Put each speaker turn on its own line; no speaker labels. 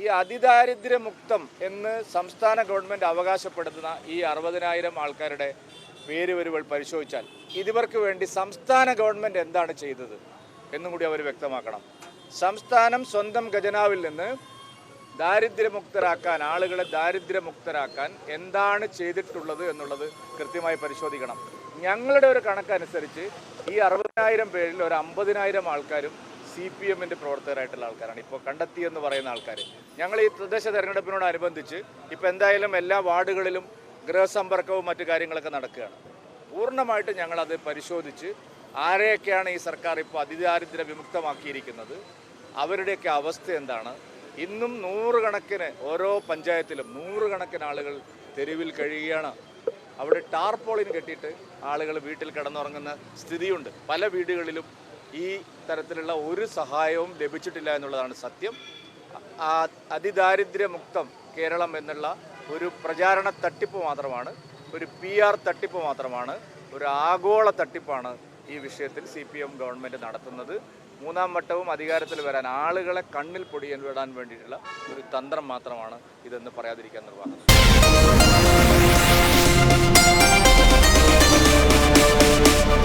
ഈ അതിദാരിദ്ര്യമുക്തം എന്ന് സംസ്ഥാന ഗവൺമെൻറ് അവകാശപ്പെടുത്തുന്ന ഈ 60,000 ആൾക്കാരുടെ പേര് വരുകൾ പരിശോധിച്ചാൽ ഇവർക്ക് വേണ്ടി സംസ്ഥാന ഗവൺമെൻറ് എന്താണ് ചെയ്തത് എന്നും കൂടി അവർ വ്യക്തമാക്കണം. സംസ്ഥാനം സ്വന്തം ഖജനാവിൽ നിന്ന് ദാരിദ്ര്യമുക്തരാക്കാൻ, ആളുകളെ ദാരിദ്ര്യമുക്തരാക്കാൻ എന്താണ് ചെയ്തിട്ടുള്ളത് എന്നുള്ളത് കൃത്യമായി പരിശോധിക്കണം. ഞങ്ങളുടെ ഒരു കണക്കനുസരിച്ച് ഈ 60,000 പേരിൽ ഒരു 50,000 ആൾക്കാരും CPMൻ്റെ പ്രവർത്തകരായിട്ടുള്ള ആൾക്കാരാണ് ഇപ്പോൾ കണ്ടെത്തിയെന്ന് പറയുന്ന ആൾക്കാർ. ഞങ്ങൾ ഈ തദ്ദേശ തെരഞ്ഞെടുപ്പിനോടനുബന്ധിച്ച് ഇപ്പോൾ എന്തായാലും എല്ലാ വാർഡുകളിലും ഗൃഹസമ്പർക്കവും മറ്റു കാര്യങ്ങളൊക്കെ നടക്കുകയാണ്. പൂർണ്ണമായിട്ട് ഞങ്ങളത് പരിശോധിച്ച് ആരെയൊക്കെയാണ് ഈ സർക്കാർ ഇപ്പോൾ അതിദാരിദ്ര്യ വിമുക്തമാക്കിയിരിക്കുന്നത്, അവരുടെയൊക്കെ അവസ്ഥ എന്താണ്. ഇന്നും 100 കണക്കിന് ഓരോ പഞ്ചായത്തിലും 100 കണക്കിന് ആളുകൾ തെരുവിൽ കഴിയുകയാണ്. അവിടെ ടാർപോളിൻ കെട്ടിയിട്ട് ആളുകൾ വീട്ടിൽ കിടന്നുറങ്ങുന്ന സ്ഥിതിയുണ്ട്. പല വീടുകളിലും ഈ തരത്തിലുള്ള ഒരു സഹായവും ലഭിച്ചിട്ടില്ല എന്നുള്ളതാണ് സത്യം. അതിദാരിദ്ര്യമുക്തം കേരളം എന്നുള്ള ഒരു പ്രചാരണ തട്ടിപ്പ് മാത്രമാണ്, ഒരു PR തട്ടിപ്പ് മാത്രമാണ്, ഒരു ആഗോള തട്ടിപ്പാണ് ഈ വിഷയത്തിൽ CPM ഗവൺമെൻറ് നടത്തുന്നത്. 3ാം വട്ടവും അധികാരത്തിൽ വരാൻ ആളുകളെ കണ്ണിൽ പൊടിയാൻ വിടാൻ വേണ്ടിയിട്ടുള്ള ഒരു തന്ത്രം മാത്രമാണ് ഇതെന്ന് പറയാതിരിക്കാൻ നിർവാഹം.